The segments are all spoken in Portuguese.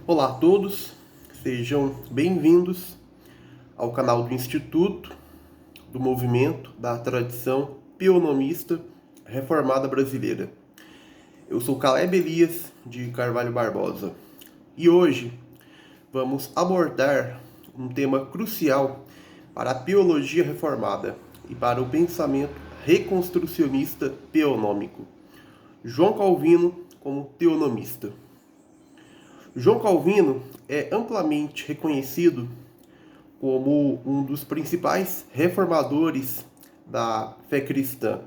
Olá a todos, sejam bem-vindos ao canal do Instituto do Movimento da Tradição Pienomista Reformada Brasileira. Eu sou Caleb Elias de Carvalho Barbosa e hoje vamos abordar um tema crucial para a teologia reformada e para o pensamento reconstrucionista teonômico: João Calvino como teonomista. João Calvino é amplamente reconhecido como um dos principais reformadores da fé cristã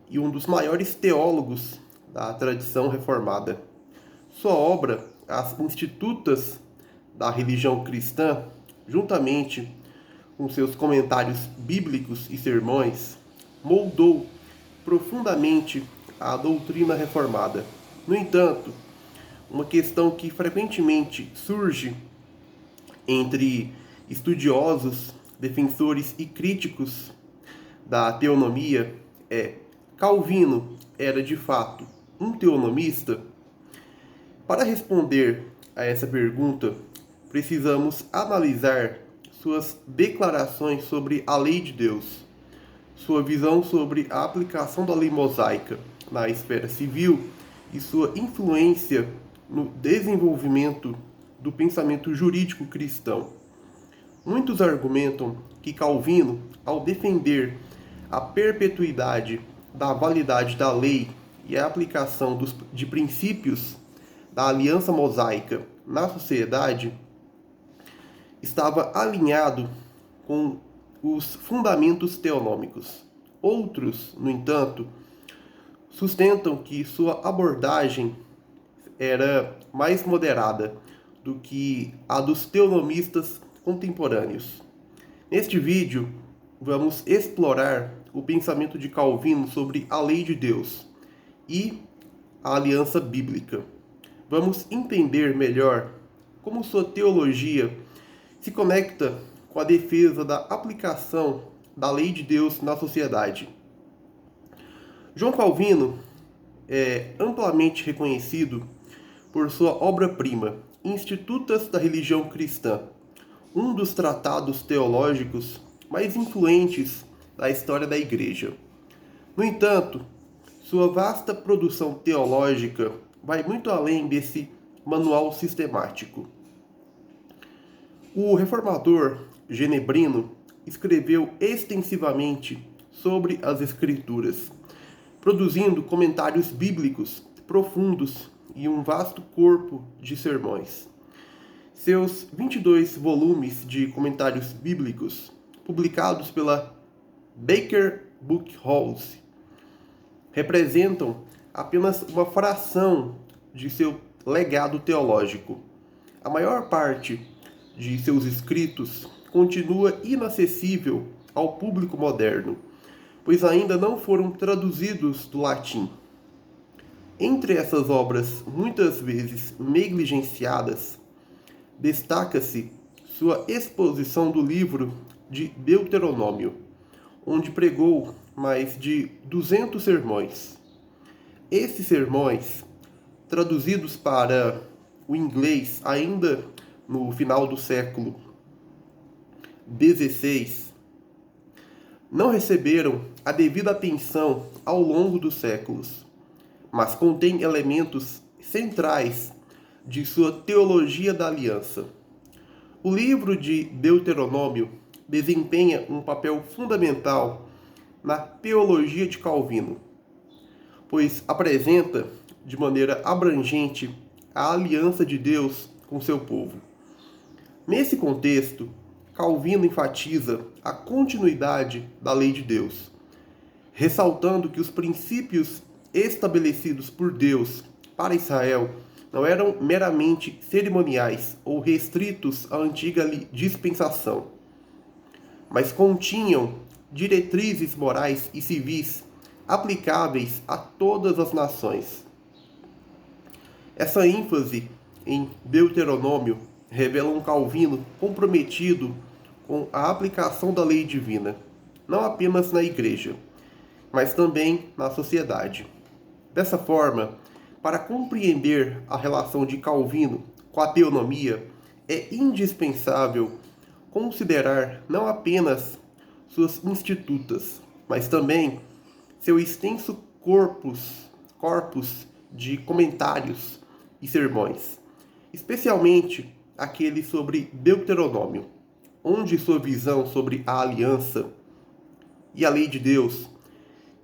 e um dos maiores teólogos da tradição reformada. Sua obra, As Institutas da Religião Cristã, juntamente com seus comentários bíblicos e sermões, moldou profundamente a doutrina reformada. No entanto, uma questão que frequentemente surge entre estudiosos, defensores e críticos da teonomia é: Calvino era de fato um teonomista? Para responder a essa pergunta, precisamos analisar suas declarações sobre a lei de Deus, sua visão sobre a aplicação da lei mosaica na esfera civil e sua influência no desenvolvimento do pensamento jurídico cristão. Muitos argumentam que Calvino, ao defender a perpetuidade da validade da lei e a aplicação de princípios da aliança mosaica na sociedade, estava alinhado com os fundamentos teonômicos. Outros, no entanto, sustentam que sua abordagem era mais moderada do que a dos teonomistas contemporâneos. Neste vídeo, vamos explorar o pensamento de Calvino sobre a lei de Deus e a aliança bíblica. Vamos entender melhor como sua teologia se conecta com a defesa da aplicação da lei de Deus na sociedade. João Calvino é amplamente reconhecido por sua obra-prima, Institutas da Religião Cristã, um dos tratados teológicos mais influentes da história da Igreja. No entanto, sua vasta produção teológica vai muito além desse manual sistemático. O reformador genebrino escreveu extensivamente sobre as Escrituras, produzindo comentários bíblicos profundos e um vasto corpo de sermões. Seus 22 volumes de comentários bíblicos, publicados pela Baker Book House, representam apenas uma fração de seu legado teológico. A maior parte de seus escritos continua inacessível ao público moderno, pois ainda não foram traduzidos do latim. Entre essas obras, muitas vezes negligenciadas, destaca-se sua exposição do livro de Deuteronômio, onde pregou mais de 200 sermões. Esses sermões, traduzidos para o inglês ainda no final do século XVI, não receberam a devida atenção ao longo dos séculos, mas contém elementos centrais de sua teologia da aliança. O livro de Deuteronômio desempenha um papel fundamental na teologia de Calvino, pois apresenta de maneira abrangente a aliança de Deus com seu povo. Nesse contexto, Calvino enfatiza a continuidade da lei de Deus, ressaltando que os princípios estabelecidos por Deus para Israel não eram meramente cerimoniais ou restritos à antiga dispensação, mas continham diretrizes morais e civis aplicáveis a todas as nações. Essa ênfase em Deuteronômio revela um Calvino comprometido com a aplicação da lei divina, não apenas na Igreja, mas também na sociedade. Dessa forma, para compreender a relação de Calvino com a teonomia, é indispensável considerar não apenas suas institutas, mas também seu extenso corpus de comentários e sermões, especialmente aquele sobre Deuteronômio, onde sua visão sobre a aliança e a lei de Deus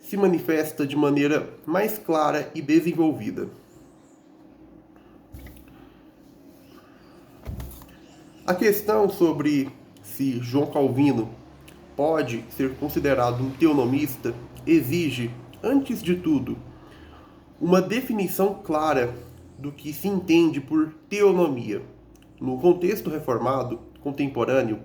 se manifesta de maneira mais clara e desenvolvida. A questão sobre se João Calvino pode ser considerado um teonomista exige, antes de tudo, uma definição clara do que se entende por teonomia. No contexto reformado contemporâneo,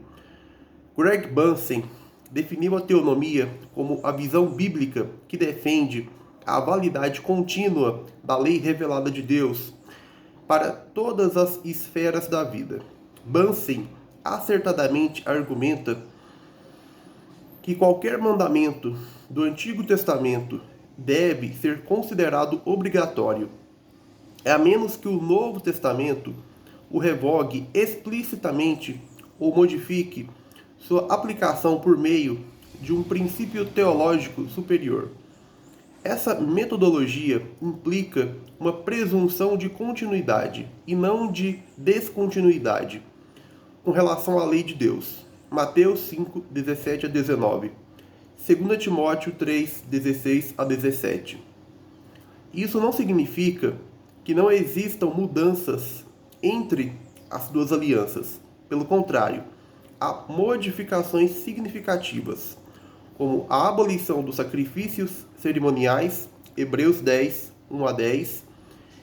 Greg Bunsen definiu a teonomia como a visão bíblica que defende a validade contínua da lei revelada de Deus para todas as esferas da vida. Bunsen acertadamente argumenta que qualquer mandamento do Antigo Testamento deve ser considerado obrigatório, a menos que o Novo Testamento o revogue explicitamente ou modifique sua aplicação por meio de um princípio teológico superior. Essa metodologia implica uma presunção de continuidade e não de descontinuidade com relação à lei de Deus. Mateus 5, 17 a 19. 2 Timóteo 3, 16 a 17. Isso não significa que não existam mudanças entre as duas alianças. Pelo contrário, há modificações significativas, como a abolição dos sacrifícios cerimoniais, Hebreus 10, 1 a 10,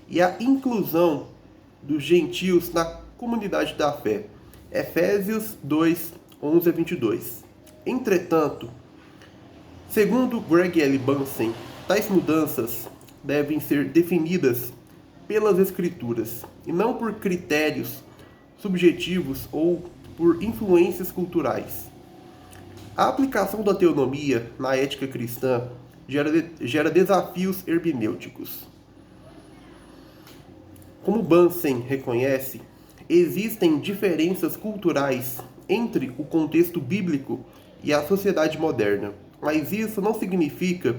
e a inclusão dos gentios na comunidade da fé, Efésios 2, 11 a 22. Entretanto, segundo Greg L. Bunsen, tais mudanças devem ser definidas pelas Escrituras e não por critérios subjetivos ou por influências culturais. A aplicação da teonomia na ética cristã gera desafios hermenêuticos. Como Bunsen reconhece, existem diferenças culturais entre o contexto bíblico e a sociedade moderna, mas isso não significa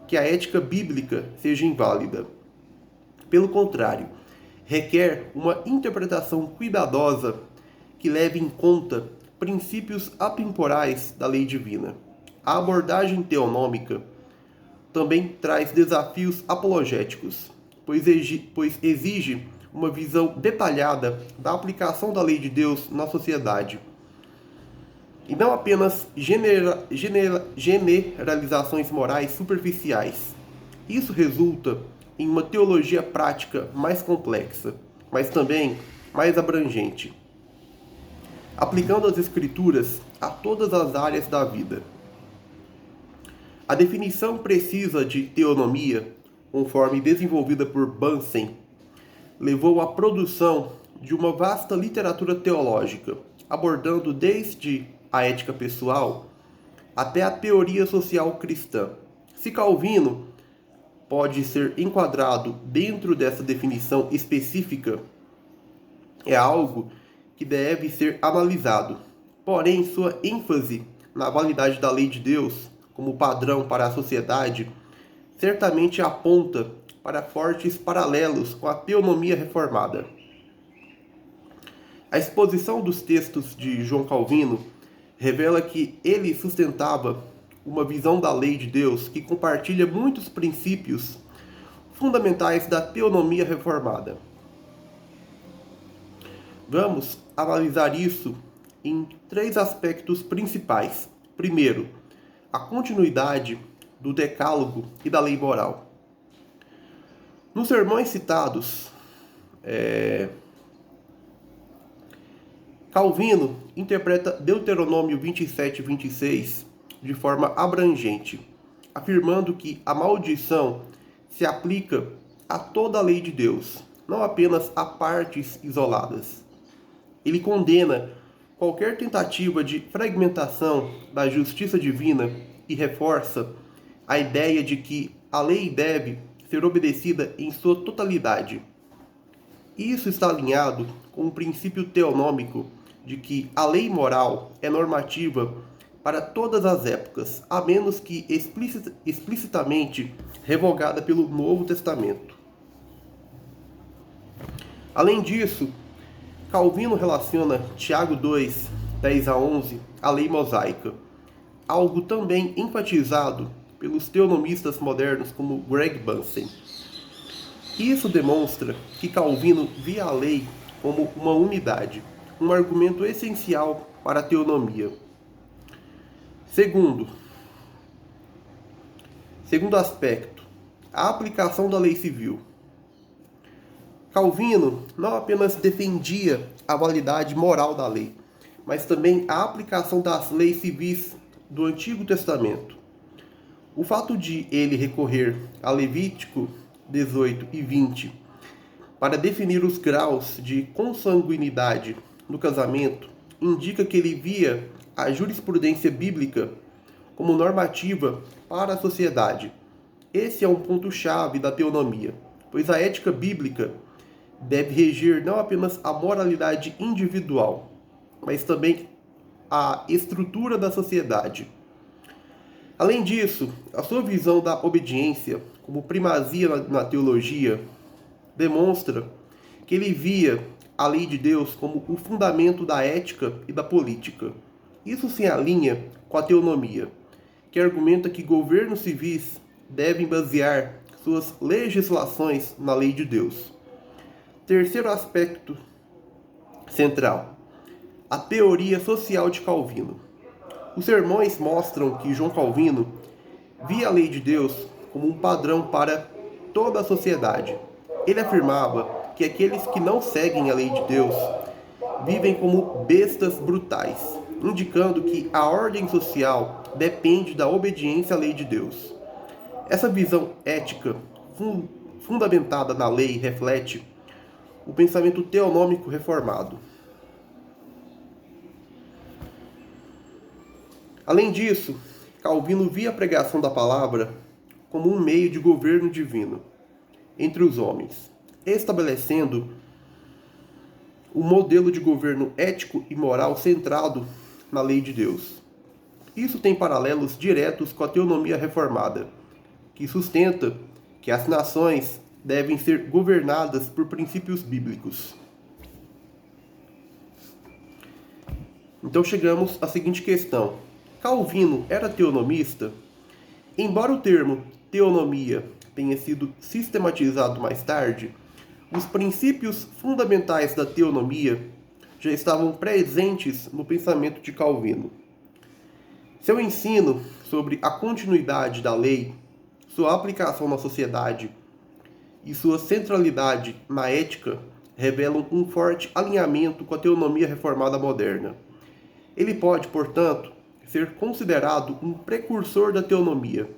que a ética bíblica seja inválida. Pelo contrário, requer uma interpretação cuidadosa que leve em conta princípios atemporais da lei divina. A abordagem teonômica também traz desafios apologéticos, pois exige uma visão detalhada da aplicação da lei de Deus na sociedade, e não apenas generalizações morais superficiais. Isso resulta em uma teologia prática mais complexa, mas também mais abrangente, aplicando as Escrituras a todas as áreas da vida. A definição precisa de teonomia, conforme desenvolvida por Bunsen, levou à produção de uma vasta literatura teológica, abordando desde a ética pessoal até a teoria social cristã. Se Calvino pode ser enquadrado dentro dessa definição específica, é algo que deve ser analisado. Porém, sua ênfase na validade da lei de Deus como padrão para a sociedade certamente aponta para fortes paralelos com a teonomia reformada. A exposição dos textos de João Calvino revela que ele sustentava uma visão da lei de Deus que compartilha muitos princípios fundamentais da teonomia reformada. Vamos analisar isso em 3 aspectos principais. Primeiro, a continuidade do decálogo e da lei moral. Nos sermões citados, Calvino interpreta Deuteronômio 27 e 26 de forma abrangente, afirmando que a maldição se aplica a toda a lei de Deus, não apenas a partes isoladas. Ele condena qualquer tentativa de fragmentação da justiça divina e reforça a ideia de que a lei deve ser obedecida em sua totalidade. Isso está alinhado com o princípio teonômico de que a lei moral é normativa para todas as épocas, a menos que explicitamente revogada pelo Novo Testamento. Além disso, Calvino relaciona Tiago 2, 10 a 11 à lei mosaica, algo também enfatizado pelos teonomistas modernos como Greg Bunsen. Isso demonstra que Calvino via a lei como uma unidade, um argumento essencial para a teonomia. Segundo aspecto, a aplicação da lei civil. Calvino não apenas defendia a validade moral da lei, mas também a aplicação das leis civis do Antigo Testamento. O fato de ele recorrer a Levítico 18 e 20 para definir os graus de consanguinidade no casamento indica que ele via a jurisprudência bíblica como normativa para a sociedade. Esse é um ponto-chave da teonomia, pois a ética bíblica deve reger não apenas a moralidade individual, mas também a estrutura da sociedade. Além disso, a sua visão da obediência como primazia na teologia demonstra que ele via a lei de Deus como o fundamento da ética e da política. Isso se alinha com a teonomia, que argumenta que governos civis devem basear suas legislações na lei de Deus. Terceiro aspecto central, a teoria social de Calvino. Os sermões mostram que João Calvino via a lei de Deus como um padrão para toda a sociedade. Ele afirmava que aqueles que não seguem a lei de Deus vivem como bestas brutais, indicando que a ordem social depende da obediência à lei de Deus. Essa visão ética fundamentada na lei reflete o pensamento teonômico reformado. Além disso, Calvino via a pregação da palavra como um meio de governo divino entre os homens, estabelecendo um modelo de governo ético e moral centrado na lei de Deus. Isso tem paralelos diretos com a teonomia reformada, que sustenta que as nações devem ser governadas por princípios bíblicos. Então chegamos à seguinte questão: Calvino era teonomista? Embora o termo teonomia tenha sido sistematizado mais tarde, os princípios fundamentais da teonomia já estavam presentes no pensamento de Calvino. Seu ensino sobre a continuidade da lei, sua aplicação na sociedade e sua centralidade na ética revelam um forte alinhamento com a teonomia reformada moderna. Ele pode, portanto, ser considerado um precursor da teonomia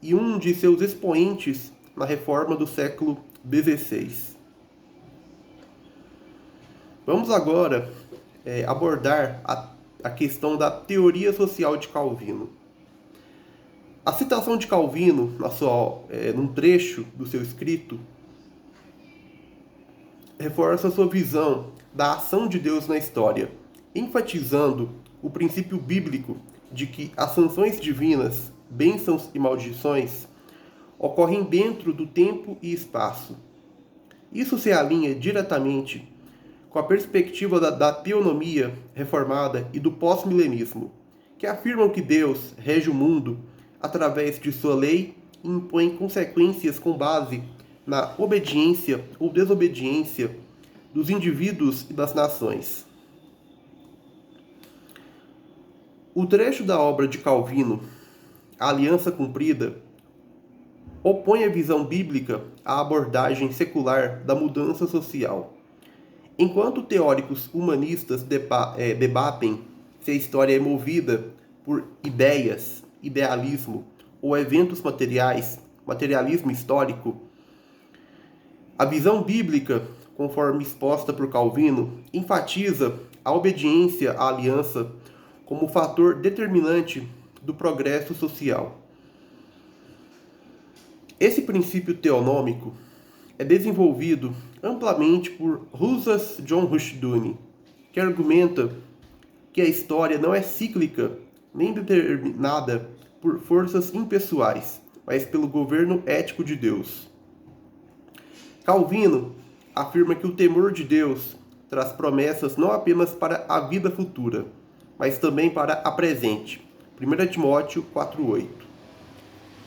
e um de seus expoentes na reforma do século XVI. Vamos agora abordar a questão da teoria social de Calvino. A citação de Calvino, num trecho do seu escrito, reforça sua visão da ação de Deus na história, enfatizando o princípio bíblico de que as sanções divinas, bênçãos e maldições, ocorrem dentro do tempo e espaço. Isso se alinha diretamente com a perspectiva da teonomia reformada e do pós-milenismo, que afirmam que Deus rege o mundo através de sua lei e impõe consequências com base na obediência ou desobediência dos indivíduos e das nações. O trecho da obra de Calvino, A Aliança Cumprida, opõe a visão bíblica à abordagem secular da mudança social. Enquanto teóricos humanistas debatem se a história é movida por ideias, idealismo ou eventos materiais, materialismo histórico, a visão bíblica, conforme exposta por Calvino, enfatiza a obediência à aliança como fator determinante do progresso social. Esse princípio teonômico é desenvolvido amplamente por Rousas John Rushdoony, que argumenta que a história não é cíclica nem determinada por forças impessoais, mas pelo governo ético de Deus. Calvino afirma que o temor de Deus traz promessas não apenas para a vida futura, mas também para a presente. 1 Timóteo 4,8.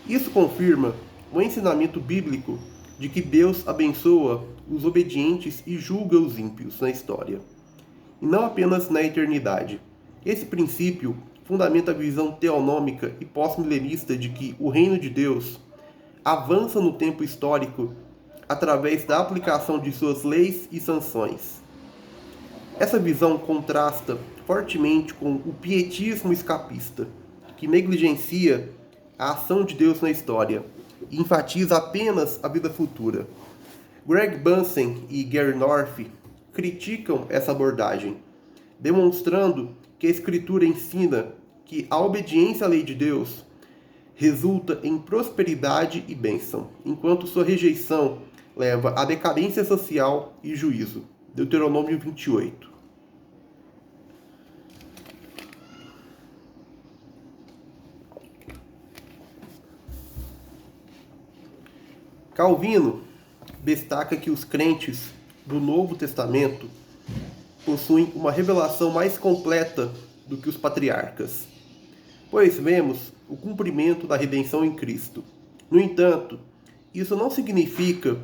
Isso confirma o ensinamento bíblico de que Deus abençoa os obedientes e julga os ímpios na história, e não apenas na eternidade. Esse princípio fundamenta a visão teonômica e pós-milenista de que o reino de Deus avança no tempo histórico através da aplicação de suas leis e sanções. Essa visão contrasta fortemente com o pietismo escapista, que negligencia a ação de Deus na história e enfatiza apenas a vida futura. Greg Bunsen e Gary North criticam essa abordagem, demonstrando que a Escritura ensina que a obediência à lei de Deus resulta em prosperidade e bênção, enquanto sua rejeição leva à decadência social e juízo. Deuteronômio 28. Calvino destaca que os crentes do Novo Testamento possuem uma revelação mais completa do que os patriarcas, pois vemos o cumprimento da redenção em Cristo. No entanto, isso não significa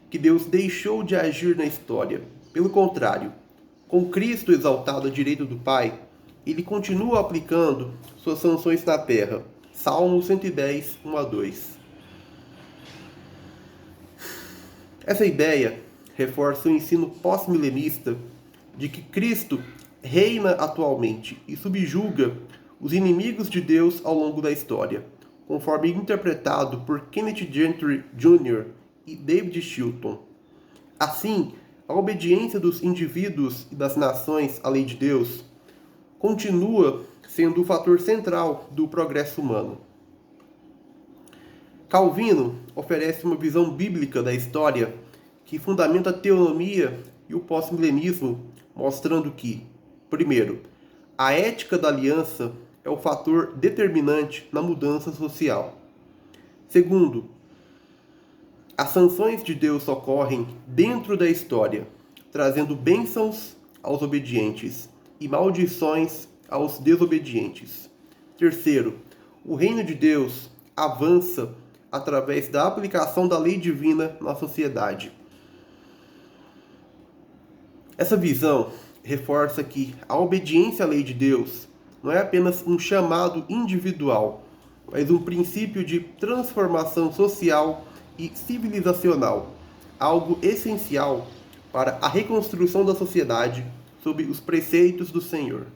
que Deus deixou de agir na história. Pelo contrário, com Cristo exaltado à direita do Pai, ele continua aplicando suas sanções na terra. Salmo 110, 1-2. Essa ideia reforça o ensino pós-milenista de que Cristo reina atualmente e subjuga os inimigos de Deus ao longo da história, conforme interpretado por Kenneth Gentry Jr. e David Chilton. Assim, a obediência dos indivíduos e das nações à lei de Deus continua sendo o fator central do progresso humano. Calvino oferece uma visão bíblica da história que fundamenta a teonomia e o pós-milenismo, mostrando que, primeiro, a ética da aliança é o fator determinante na mudança social. Segundo, as sanções de Deus ocorrem dentro da história, trazendo bênçãos aos obedientes e maldições aos desobedientes. Terceiro, o reino de Deus avança através da aplicação da lei divina na sociedade. Essa visão reforça que a obediência à lei de Deus não é apenas um chamado individual, mas um princípio de transformação social e civilizacional, algo essencial para a reconstrução da sociedade sob os preceitos do Senhor.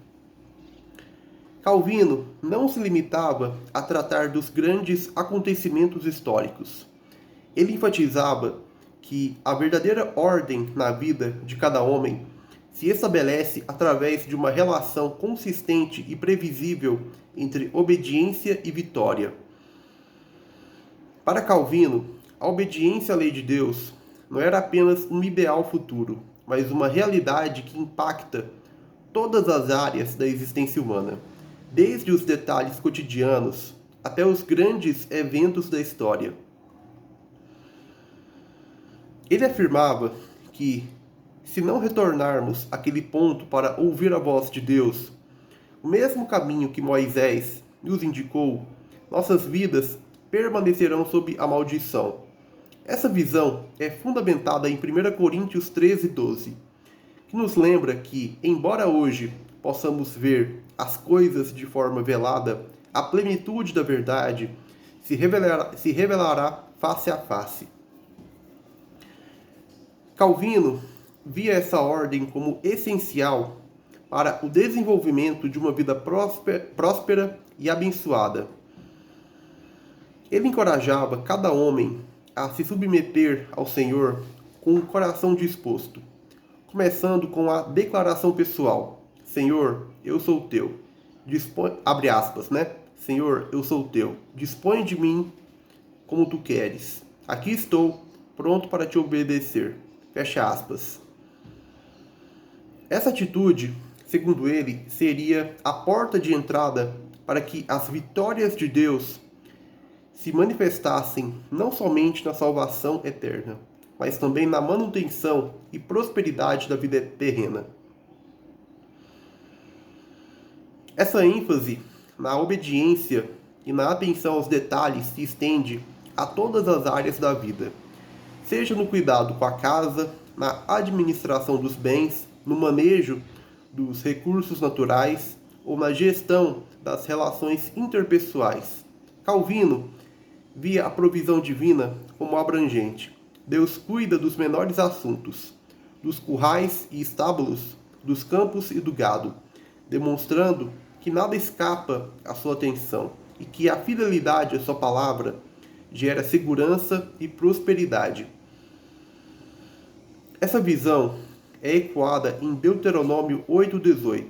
Calvino não se limitava a tratar dos grandes acontecimentos históricos. Ele enfatizava que a verdadeira ordem na vida de cada homem se estabelece através de uma relação consistente e previsível entre obediência e vitória. Para Calvino, a obediência à lei de Deus não era apenas um ideal futuro, mas uma realidade que impacta todas as áreas da existência humana, desde os detalhes cotidianos até os grandes eventos da história. Ele afirmava que, se não retornarmos àquele ponto para ouvir a voz de Deus, o mesmo caminho que Moisés nos indicou, nossas vidas permanecerão sob a maldição. Essa visão é fundamentada em 1 Coríntios 13:12, que nos lembra que, embora hoje possamos ver as coisas de forma velada, a plenitude da verdade se revelará face a face. Calvino via essa ordem como essencial para o desenvolvimento de uma vida próspera e abençoada. Ele encorajava cada homem a se submeter ao Senhor com o coração disposto, começando com a declaração pessoal: Senhor, eu sou teu. Abre aspas, né? Senhor, eu sou teu. Dispõe de mim como tu queres. Aqui estou, pronto para te obedecer. Fecha aspas. Essa atitude, segundo ele, seria a porta de entrada para que as vitórias de Deus se manifestassem não somente na salvação eterna, mas também na manutenção e prosperidade da vida terrena. Essa ênfase na obediência e na atenção aos detalhes se estende a todas as áreas da vida, seja no cuidado com a casa, na administração dos bens, no manejo dos recursos naturais ou na gestão das relações interpessoais. Calvino via a provisão divina como abrangente. Deus cuida dos menores assuntos, dos currais e estábulos, dos campos e do gado, demonstrando que nada escapa à sua atenção e que a fidelidade à sua palavra gera segurança e prosperidade. Essa visão é ecoada em Deuteronômio 8,18,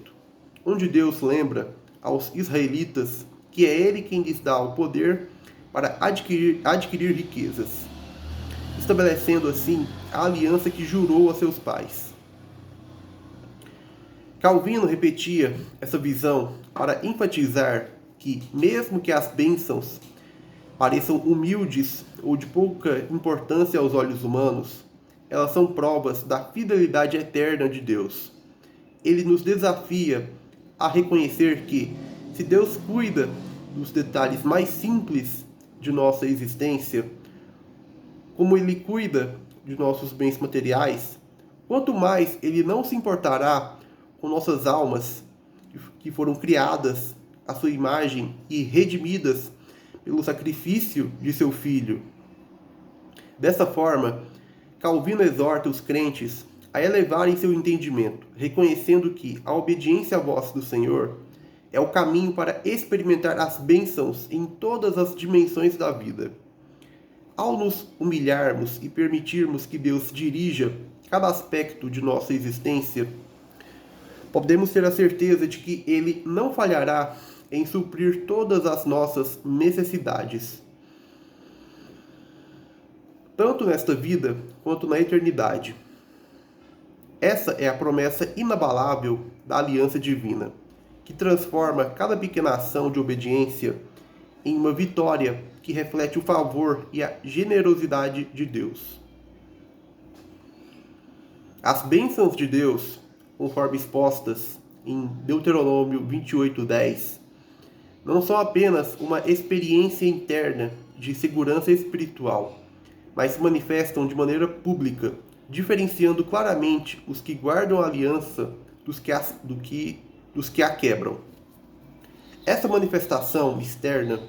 onde Deus lembra aos israelitas que é Ele quem lhes dá o poder para adquirir riquezas, estabelecendo assim a aliança que jurou a seus pais. Calvino repetia essa visão para enfatizar que, mesmo que as bênçãos pareçam humildes ou de pouca importância aos olhos humanos, elas são provas da fidelidade eterna de Deus. Ele nos desafia a reconhecer que, se Deus cuida dos detalhes mais simples de nossa existência, como Ele cuida de nossos bens materiais, quanto mais Ele não se importará com nossas almas, que foram criadas à sua imagem e redimidas pelo sacrifício de seu Filho. Dessa forma, Calvino exorta os crentes a elevarem seu entendimento, reconhecendo que a obediência à voz do Senhor é o caminho para experimentar as bênçãos em todas as dimensões da vida. Ao nos humilharmos e permitirmos que Deus dirija cada aspecto de nossa existência, podemos ter a certeza de que Ele não falhará em suprir todas as nossas necessidades, tanto nesta vida quanto na eternidade. Essa é a promessa inabalável da aliança divina, que transforma cada pequena ação de obediência em uma vitória que reflete o favor e a generosidade de Deus. As bênçãos de Deus, conforme expostas em Deuteronômio 28:10, não são apenas uma experiência interna de segurança espiritual, mas se manifestam de maneira pública, diferenciando claramente os que guardam a aliança dos que a quebram. Essa manifestação externa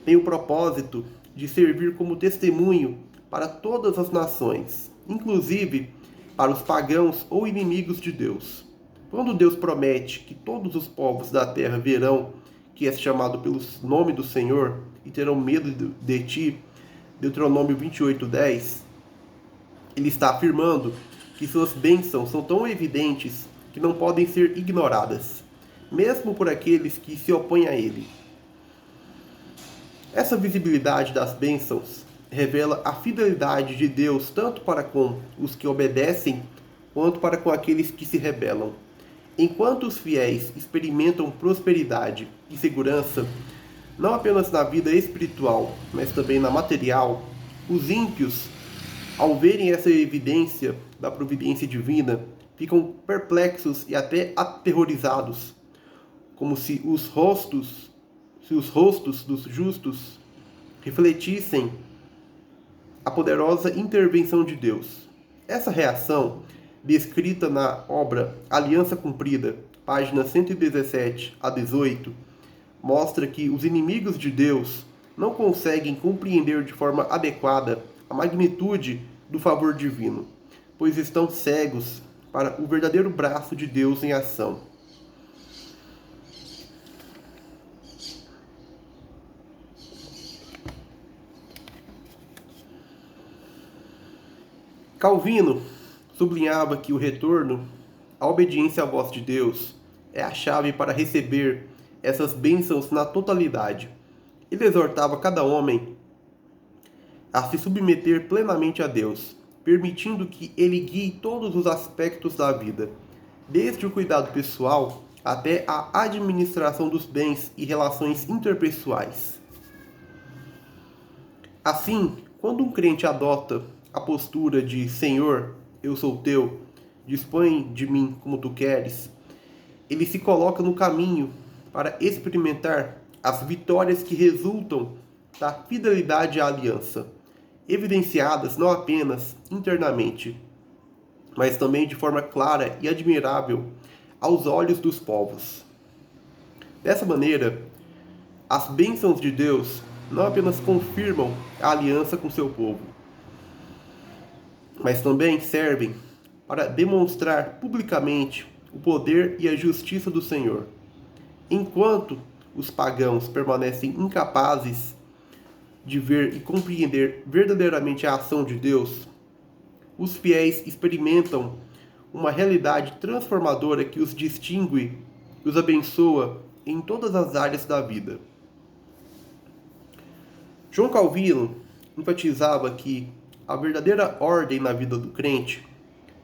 tem o propósito de servir como testemunho para todas as nações, inclusive para os pagãos ou inimigos de Deus. Quando Deus promete que todos os povos da terra verão que és chamado pelo nome do Senhor e terão medo de ti, Deuteronômio 28:10, ele está afirmando que suas bênçãos são tão evidentes que não podem ser ignoradas, mesmo por aqueles que se opõem a ele. Essa visibilidade das bênçãos revela a fidelidade de Deus tanto para com os que obedecem, quanto para com aqueles que se rebelam. Enquanto os fiéis experimentam prosperidade e segurança, não apenas na vida espiritual, mas também na material, os ímpios, ao verem essa evidência da providência divina, ficam perplexos e até aterrorizados, como se os rostos dos justos refletissem a poderosa intervenção de Deus. Essa reação, descrita na obra Aliança Cumprida, páginas 117 a 18, mostra que os inimigos de Deus não conseguem compreender de forma adequada a magnitude do favor divino, pois estão cegos para o verdadeiro braço de Deus em ação. Calvino sublinhava que o retorno à obediência à voz de Deus é a chave para receber essas bênçãos na totalidade. Ele exortava cada homem a se submeter plenamente a Deus, permitindo que Ele guie todos os aspectos da vida, desde o cuidado pessoal até a administração dos bens e relações interpessoais. Assim, quando um crente adota a postura de Senhor, eu sou teu, dispõe de mim como tu queres, ele se coloca no caminho para experimentar as vitórias que resultam da fidelidade à aliança, evidenciadas não apenas internamente, mas também de forma clara e admirável aos olhos dos povos. Dessa maneira, as bênçãos de Deus não apenas confirmam a aliança com seu povo, mas também servem para demonstrar publicamente o poder e a justiça do Senhor. Enquanto os pagãos permanecem incapazes de ver e compreender verdadeiramente a ação de Deus, os fiéis experimentam uma realidade transformadora que os distingue e os abençoa em todas as áreas da vida. João Calvino enfatizava que a verdadeira ordem na vida do crente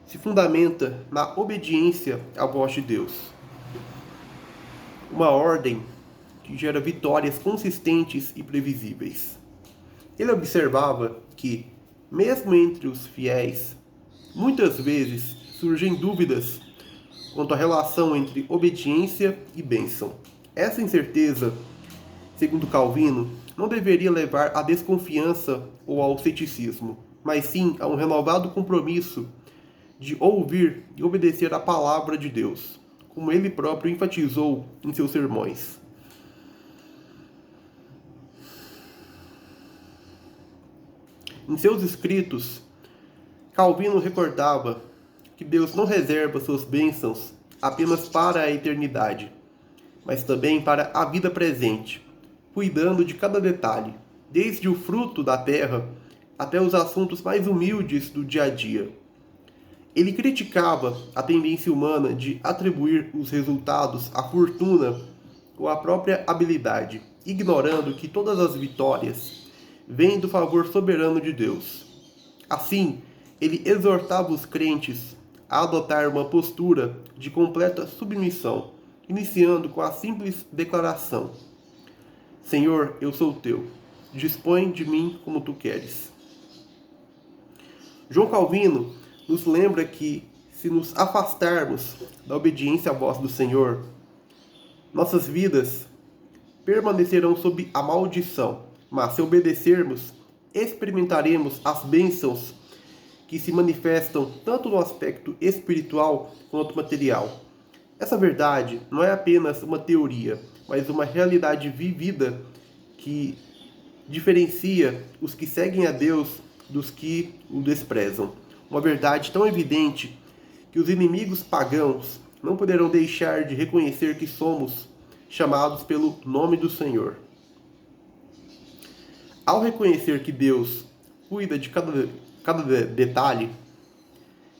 se fundamenta na obediência à voz de Deus. Uma ordem que gera vitórias consistentes e previsíveis. Ele observava que, mesmo entre os fiéis, muitas vezes surgem dúvidas quanto à relação entre obediência e bênção. Essa incerteza, segundo Calvino, não deveria levar à desconfiança ou ao ceticismo, mas sim a um renovado compromisso de ouvir e obedecer à palavra de Deus, como ele próprio enfatizou em seus sermões. Em seus escritos, Calvino recordava que Deus não reserva suas bênçãos apenas para a eternidade, mas também para a vida presente, cuidando de cada detalhe, desde o fruto da terra até os assuntos mais humildes do dia a dia. Ele criticava a tendência humana de atribuir os resultados à fortuna ou à própria habilidade, ignorando que todas as vitórias vêm do favor soberano de Deus. Assim, ele exortava os crentes a adotar uma postura de completa submissão, iniciando com a simples declaração: Senhor, eu sou teu, dispõe de mim como tu queres. João Calvino nos lembra que, se nos afastarmos da obediência à voz do Senhor, nossas vidas permanecerão sob a maldição, mas se obedecermos, experimentaremos as bênçãos que se manifestam tanto no aspecto espiritual quanto material. Essa verdade não é apenas uma teoria, mas uma realidade vivida que diferencia os que seguem a Deus dos que o desprezam. Uma verdade tão evidente que os inimigos pagãos não poderão deixar de reconhecer que somos chamados pelo nome do Senhor. Ao reconhecer que Deus cuida de cada detalhe,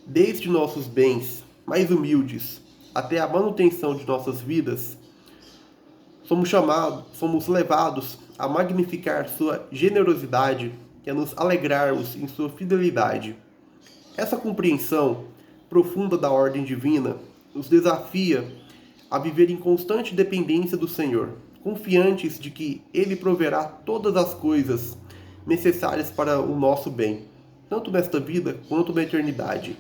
desde nossos bens mais humildes até a manutenção de nossas vidas, somos levados a magnificar sua generosidade e a nos alegrarmos em sua fidelidade. Essa compreensão profunda da ordem divina nos desafia a viver em constante dependência do Senhor, confiantes de que Ele proverá todas as coisas necessárias para o nosso bem, tanto nesta vida quanto na eternidade.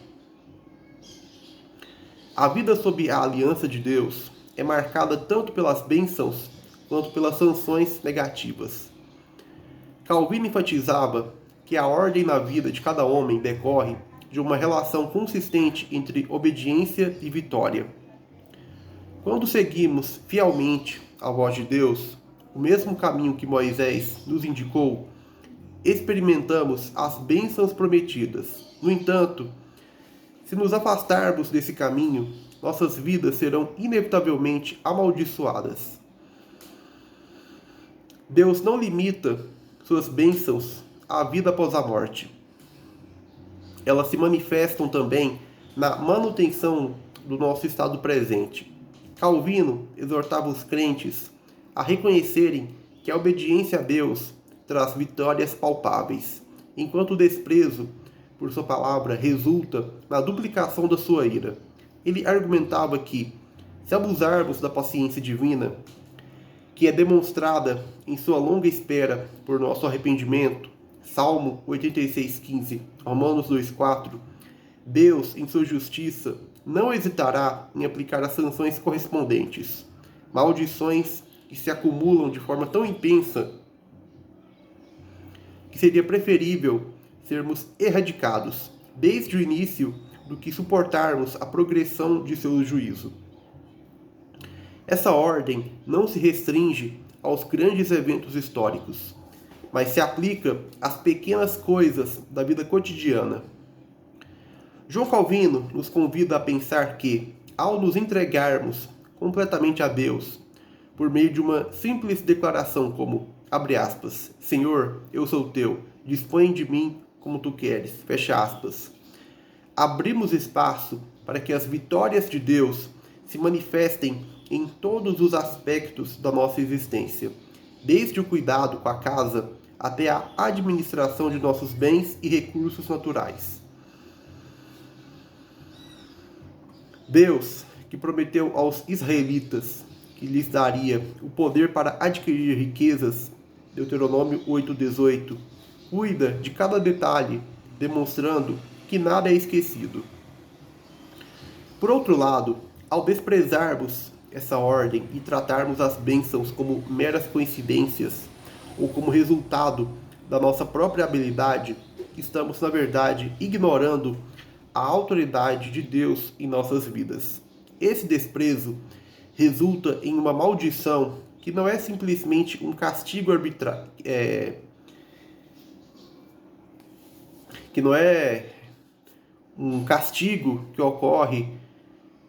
A vida sob a aliança de Deus é marcada tanto pelas bênçãos quanto pelas sanções negativas. Calvino enfatizava que a ordem na vida de cada homem decorre de uma relação consistente entre obediência e vitória. Quando seguimos fielmente a voz de Deus, o mesmo caminho que Moisés nos indicou, experimentamos as bênçãos prometidas. No entanto, se nos afastarmos desse caminho, nossas vidas serão inevitavelmente amaldiçoadas. Deus não limita suas bênçãos à vida após a morte. Elas se manifestam também na manutenção do nosso estado presente. Calvino exortava os crentes a reconhecerem que a obediência a Deus traz vitórias palpáveis, enquanto o desprezo por sua palavra resulta na duplicação da sua ira. Ele argumentava que, se abusarmos da paciência divina, que é demonstrada em sua longa espera por nosso arrependimento, Salmo 86:15, Romanos 2:4, Deus, em sua justiça, não hesitará em aplicar as sanções correspondentes. Maldições que se acumulam de forma tão intensa que seria preferível sermos erradicados desde o início do que suportarmos a progressão de seu juízo. Essa ordem não se restringe aos grandes eventos históricos, mas se aplica às pequenas coisas da vida cotidiana. João Calvino nos convida a pensar que, ao nos entregarmos completamente a Deus, por meio de uma simples declaração como, abre aspas, Senhor, eu sou teu, dispõe de mim como tu queres, fecha aspas, abrimos espaço para que as vitórias de Deus se manifestem em todos os aspectos da nossa existência, desde o cuidado com a casa até a administração de nossos bens e recursos naturais. Deus, que prometeu aos israelitas que lhes daria o poder para adquirir riquezas, Deuteronômio 8:18, cuida de cada detalhe, demonstrando que nada é esquecido. Por outro lado, ao desprezarmos essa ordem e tratarmos as bênçãos como meras coincidências ou como resultado da nossa própria habilidade, estamos, na verdade, ignorando a autoridade de Deus em nossas vidas. Esse desprezo resulta em uma maldição que não é simplesmente um castigo arbitrário, que não é um castigo que ocorre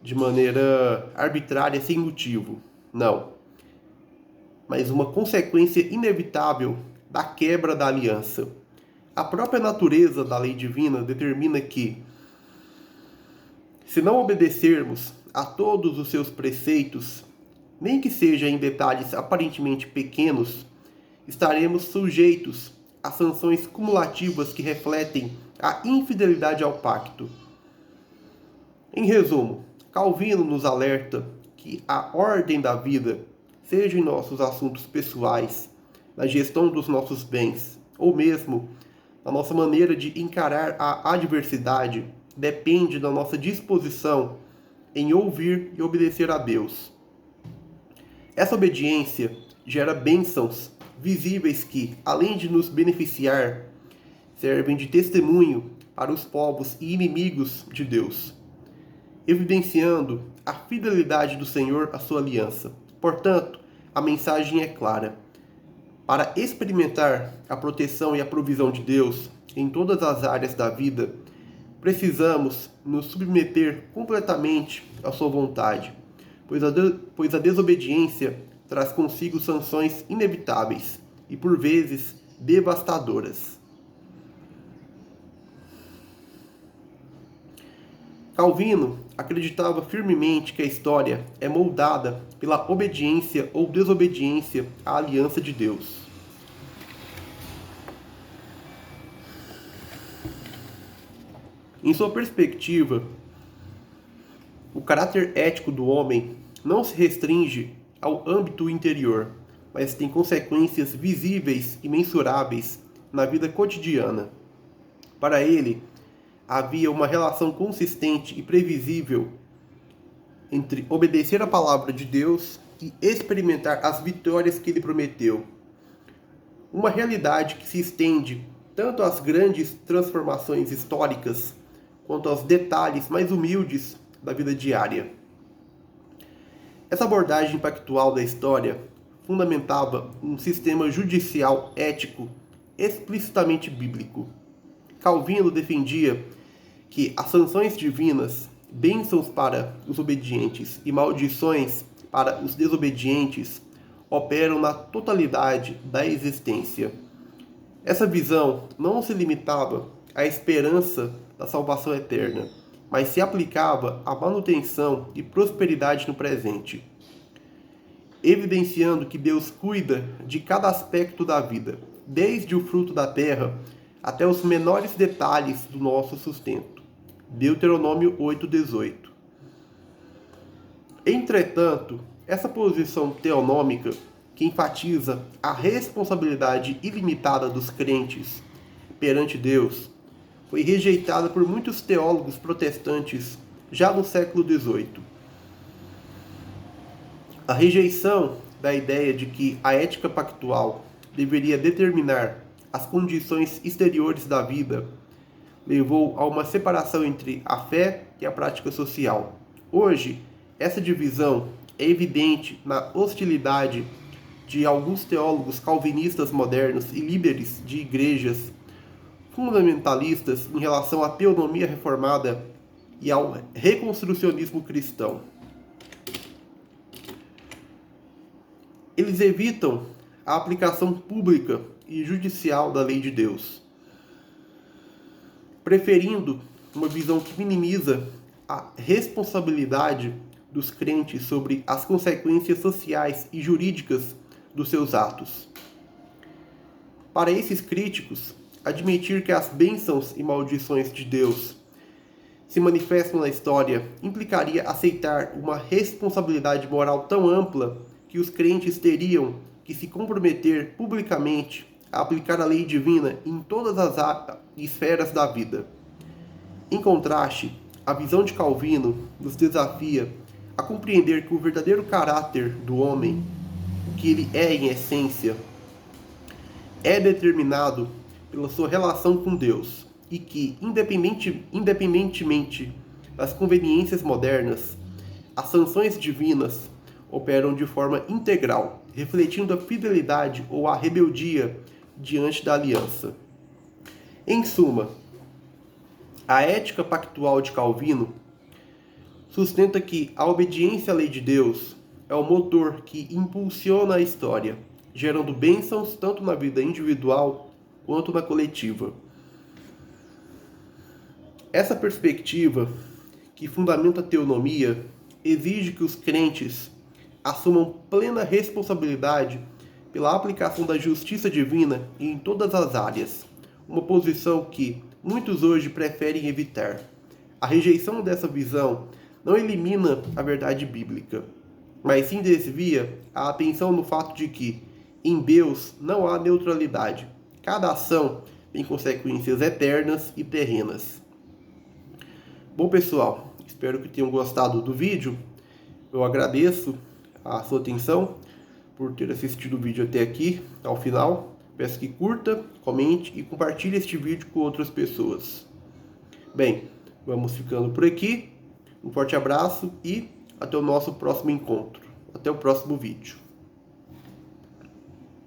de maneira arbitrária, sem motivo. Não. Mas uma consequência inevitável da quebra da aliança. A própria natureza da lei divina determina que, se não obedecermos a todos os seus preceitos, nem que seja em detalhes aparentemente pequenos, estaremos sujeitos a sanções cumulativas que refletem a infidelidade ao pacto. Em resumo, Calvino nos alerta que a ordem da vida, seja em nossos assuntos pessoais, na gestão dos nossos bens, ou mesmo na nossa maneira de encarar a adversidade, depende da nossa disposição em ouvir e obedecer a Deus. Essa obediência gera bênçãos visíveis que, além de nos beneficiar, servem de testemunho para os povos e inimigos de Deus, evidenciando a fidelidade do Senhor à sua aliança. Portanto, a mensagem é clara. Para experimentar a proteção e a provisão de Deus em todas as áreas da vida, precisamos nos submeter completamente à sua vontade, pois a desobediência traz consigo sanções inevitáveis e, por vezes, devastadoras. Calvino acreditava firmemente que a história é moldada pela obediência ou desobediência à aliança de Deus. Em sua perspectiva, o caráter ético do homem não se restringe ao âmbito interior, mas tem consequências visíveis e mensuráveis na vida cotidiana. Para ele, havia uma relação consistente e previsível entre obedecer à palavra de Deus e experimentar as vitórias que ele prometeu. Uma realidade que se estende tanto às grandes transformações históricas quanto aos detalhes mais humildes da vida diária. Essa abordagem pactual da história fundamentava um sistema judicial ético explicitamente bíblico. Calvino defendia que as sanções divinas, bênçãos para os obedientes e maldições para os desobedientes, operam na totalidade da existência. Essa visão não se limitava à esperança da salvação eterna, mas se aplicava à manutenção e prosperidade no presente, evidenciando que Deus cuida de cada aspecto da vida, desde o fruto da terra até os menores detalhes do nosso sustento. Deuteronômio 8:18. Entretanto, essa posição teonômica, que enfatiza a responsabilidade ilimitada dos crentes perante Deus, foi rejeitada por muitos teólogos protestantes já no século XVIII. A rejeição da ideia de que a ética pactual deveria determinar as condições exteriores da vida levou a uma separação entre a fé e a prática social. Hoje, essa divisão é evidente na hostilidade de alguns teólogos calvinistas modernos e líderes de igrejas fundamentalistas em relação à teonomia reformada e ao reconstrucionismo cristão. Eles evitam a aplicação pública e judicial da lei de Deus, preferindo uma visão que minimiza a responsabilidade dos crentes sobre as consequências sociais e jurídicas dos seus atos. Para esses críticos, admitir que as bênçãos e maldições de Deus se manifestam na história implicaria aceitar uma responsabilidade moral tão ampla que os crentes teriam que se comprometer publicamente a aplicar a lei divina em todas as esferas da vida. Em contraste, a visão de Calvino nos desafia a compreender que o verdadeiro caráter do homem, o que ele é em essência, é determinado pela sua relação com Deus e que, independentemente das conveniências modernas, as sanções divinas operam de forma integral, refletindo a fidelidade ou a rebeldia diante da aliança. Em suma, a ética pactual de Calvino sustenta que a obediência à lei de Deus é o motor que impulsiona a história, gerando bênçãos tanto na vida individual quanto na coletiva. Essa perspectiva, que fundamenta a teonomia, exige que os crentes assumam plena responsabilidade pela aplicação da justiça divina em todas as áreas, uma posição que muitos hoje preferem evitar. A rejeição dessa visão não elimina a verdade bíblica, mas sim desvia a atenção no fato de que, em Deus, não há neutralidade. Cada ação tem consequências eternas e terrenas. Bom, pessoal, espero que tenham gostado do vídeo. Eu agradeço a sua atenção por ter assistido o vídeo até aqui, ao final. Peço que curta, comente e compartilhe este vídeo com outras pessoas. Bem, vamos ficando por aqui. Um forte abraço e até o nosso próximo encontro. Até o próximo vídeo.